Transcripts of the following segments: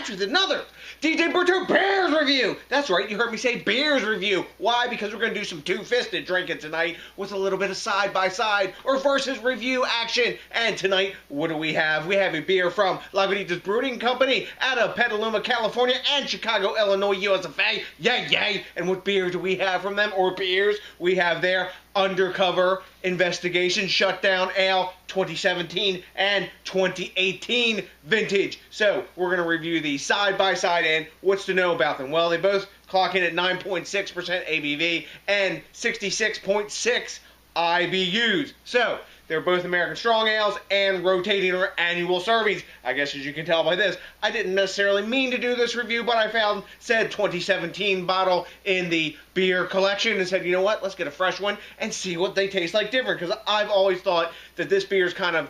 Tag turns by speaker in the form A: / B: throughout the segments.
A: back with another DJ BrewTube Beers Review. That's right, you heard me say Beers Review. Why? Because we're going to do some two-fisted drinking tonight with a little bit of side-by-side or versus review action. And tonight, what do we have? We have a beer from Lagunitas Brewing Company out of Petaluma, California and Chicago, Illinois, USA. Yay, yay. And what beer do we have from them, or beers? We have their Undercover Investigation Shutdown Ale 2017 and 2018 vintage. So we're going to review these side by side, and what's to know about them? Well, they both clock in at 9.6% ABV and 66.6 IBUs. So they're both American Strong Ales and rotating or annual servings. I guess as you can tell by this, I didn't necessarily mean to do this review, but I found said 2017 bottle in the beer collection and said, you know what, let's get a fresh one and see what they taste like different. Because I've always thought that this beer is kind of,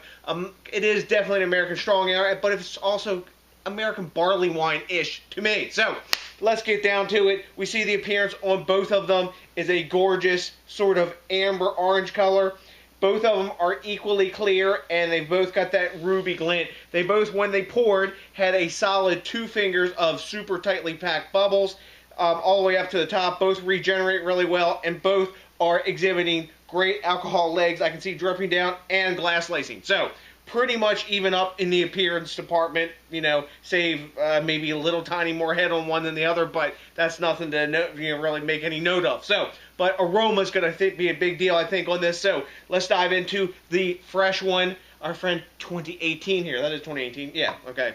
A: it is definitely an American Strong Ale, but it's also American barley wine-ish to me. So let's get down to it. We see the appearance on both of them is a gorgeous sort of amber orange color. Both of them are equally clear, and they both got that ruby glint. They both, when they poured, had a solid 2 fingers of super tightly packed bubbles all the way up to the top. Both regenerate really well, and both are exhibiting great alcohol legs. I can see dripping down and glass lacing. So pretty much even up in the appearance department, you know, save maybe a little tiny more head on one than the other, but that's nothing to really make any note of. So, but aroma is going to be a big deal, I think, on this. So let's dive into the fresh one. Our friend 2018 here. That is 2018. Yeah, okay.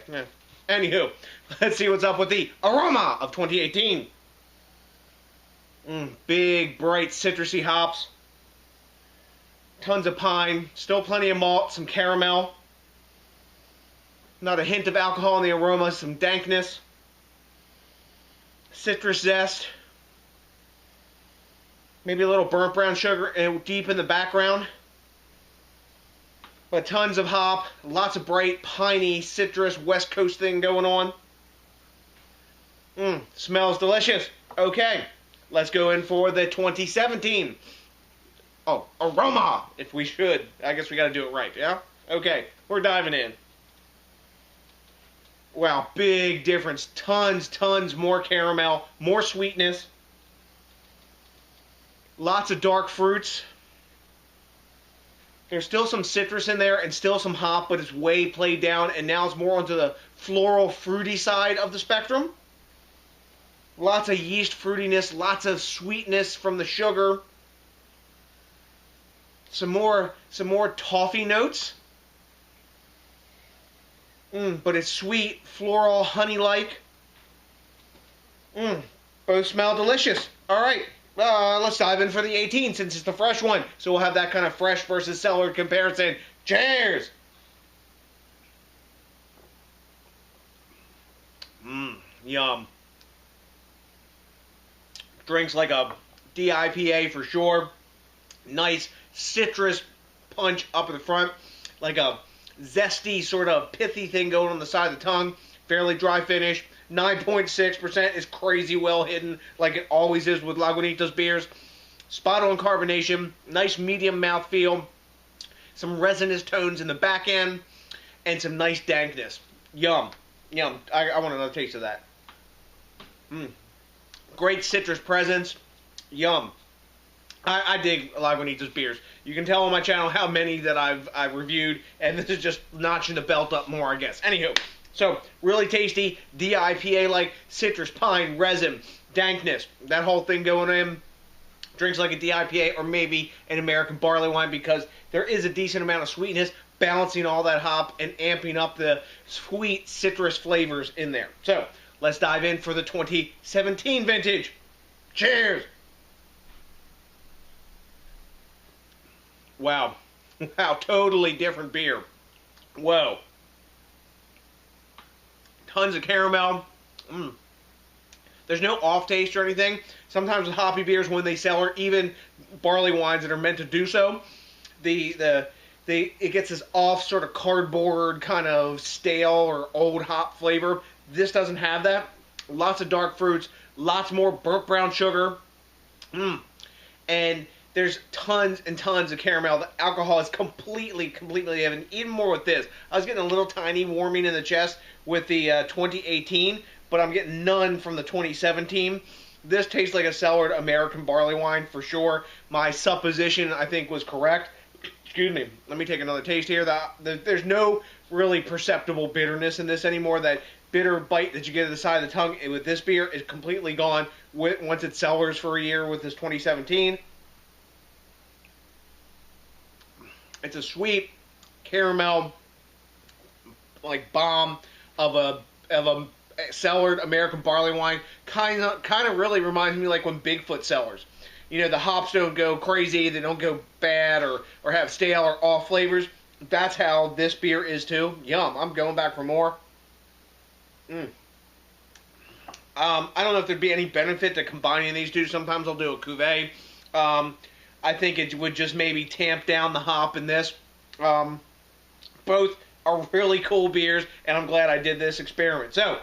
A: Anywho, let's see what's up with the Aroma of 2018. Big, bright, citrusy hops. Tons of pine, still plenty of malt, some caramel. Not a hint of alcohol in the aroma, some dankness. Citrus zest. Maybe a little burnt brown sugar deep in the background. But tons of hop, lots of bright, piney, citrus, West Coast thing going on. Smells delicious. Okay, let's go in for the 2017. Oh, Aroma, if we should. I guess we got to do it right, yeah? Okay, we're diving in. Wow, big difference. Tons more caramel, more sweetness. Lots of dark fruits. There's still some citrus in there and still some hop, but it's way played down, and now it's more onto the floral, fruity side of the spectrum. Lots of yeast fruitiness, lots of sweetness from the sugar. Some more toffee notes. But it's sweet, floral, honey-like. Both smell delicious. All right, let's dive in for the 18 since it's the fresh one. So we'll have that kind of fresh versus cellar comparison. Cheers! Yum. Drinks like a DIPA for sure. Nice citrus punch up in the front, like a zesty sort of pithy thing going on the side of the tongue. Fairly dry finish. 9.6% is crazy well hidden, like it always is with Lagunitas beers. Spot on carbonation, nice medium mouthfeel, some resinous tones in the back end, and some nice dankness. Yum. Yum. I want another taste of that. Great citrus presence. Yum. I dig Lagunitas beers. You can tell on my channel how many that I've reviewed, and this is just notching the belt up more, I guess. Anywho, so really tasty, DIPA-like citrus, pine, resin, dankness, that whole thing going in. Drinks like a DIPA or maybe an American barley wine, because there is a decent amount of sweetness balancing all that hop and amping up the sweet citrus flavors in there. So let's dive in for the 2017 vintage. Cheers! Wow. Wow, totally different beer. Whoa. Tons of caramel. There's no off taste or anything. Sometimes with hoppy beers, when they sell, or even barley wines that are meant to do so, it gets this off sort of cardboard kind of stale or old hop flavor. This doesn't have that. Lots of dark fruits, lots more burnt brown sugar. And there's tons and tons of caramel. The alcohol is completely heavy. Even more with this. I was getting a little tiny warming in the chest with the 2018, but I'm getting none from the 2017. This tastes like a cellared American barley wine for sure. My supposition, I think, was correct. Excuse me. Let me take another taste here. There's no really perceptible bitterness in this anymore. That bitter bite that you get at the side of the tongue with this beer is completely gone once it cellars for a year with this 2017. It's a sweet caramel, like bomb of a cellared American barley wine. Kind of really reminds me like when Bigfoot cellars. You know, the hops don't go crazy, they don't go bad or have stale or off flavors. That's how this beer is too. Yum! I'm going back for more. I don't know if there'd be any benefit to combining these two. Sometimes I'll do a cuvee. I think it would just maybe tamp down the hop in this. Both are really cool beers, and I'm glad I did this experiment. So,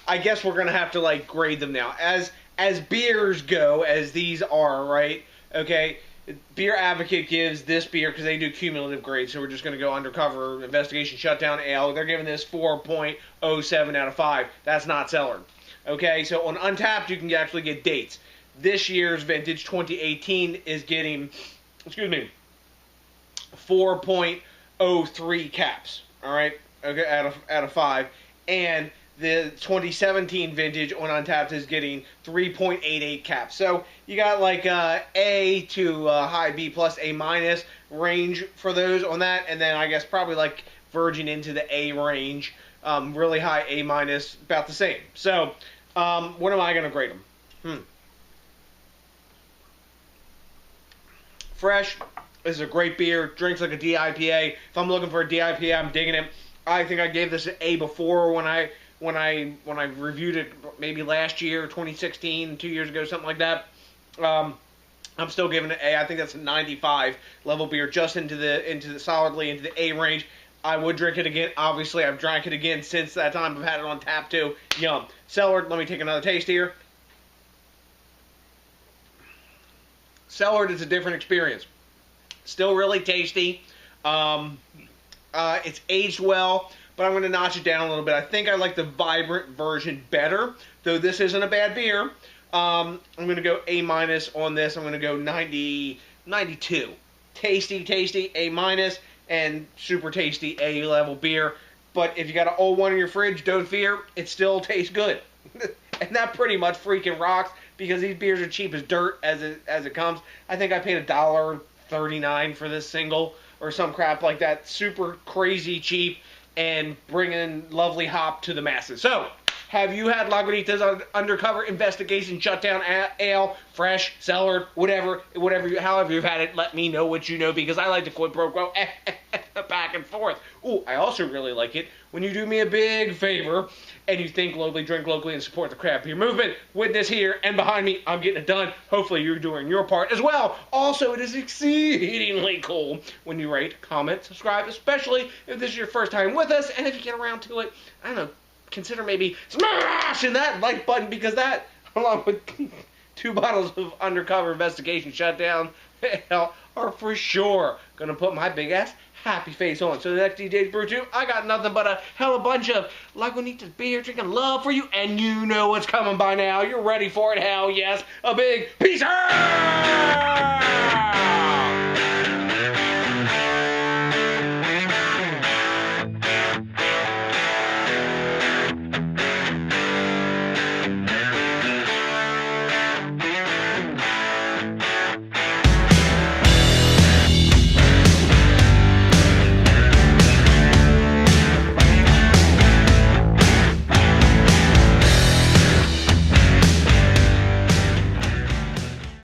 A: I guess we're gonna have to like grade them now. As beers go, as these are, right? Okay, Beer Advocate gives this beer, because they do cumulative grades, so we're just going to go Undercover Investigation Shutdown Ale. They're giving this 4.07 out of 5. That's not cellared. Okay, so on Untapped, you can actually get dates. This year's vintage, 2018, is getting, 4.03 caps. All right, okay, out of 5. And the 2017 vintage on Untapped is getting 3.88 caps. So you got like A to high B plus A minus range for those on that, and then I guess probably like verging into the A range, really high A minus, about the same. So what am I going to grade them? Fresh is a great beer. Drinks like a DIPA. If I'm looking for a DIPA, I'm digging it. I think I gave this an A before when I reviewed it maybe last year, 2016, 2 years ago, something like that. I'm still giving it an A. I think that's a 95 level beer, just into the solidly into the A range. I would drink it again. Obviously, I've drank it again since that time. I've had it on tap too. Yum. Cellared. Let me take another taste here. Cellared is a different experience. Still really tasty. It's aged well, but I'm going to notch it down a little bit. I think I like the vibrant version better, though this isn't a bad beer. I'm going to go A minus on this. I'm going to go 92. Tasty, A minus, and super tasty A level beer. But if you got an old one in your fridge, don't fear, it still tastes good. And that pretty much freaking rocks, because these beers are cheap as dirt as it comes. I think I paid $1.39 for this single or some crap like that. Super crazy cheap and bringing lovely hop to the masses. So, have you had Lagunitas Undercover Investigation Shutdown Ale, fresh, cellared, however you've had it? Let me know what you know, because I like to quid pro quo back and forth. Ooh, I also really like it when you do me a big favor and you think locally, drink locally, and support the craft beer movement. With this here and behind me, I'm getting it done. Hopefully you're doing your part as well. Also, it is exceedingly cool when you rate, comment, subscribe, especially if this is your first time with us, and if you get around to it, I don't know, consider maybe smashing that like button, because that, along with 2 bottles of Undercover Investigation Shutdown, are for sure gonna put my big ass happy face on. So the next DJs BrewTube, I got nothing but a hell of a bunch of Lagunitas beer drinking love for you, and you know what's coming by now. You're ready for it, hell yes. A big peace out!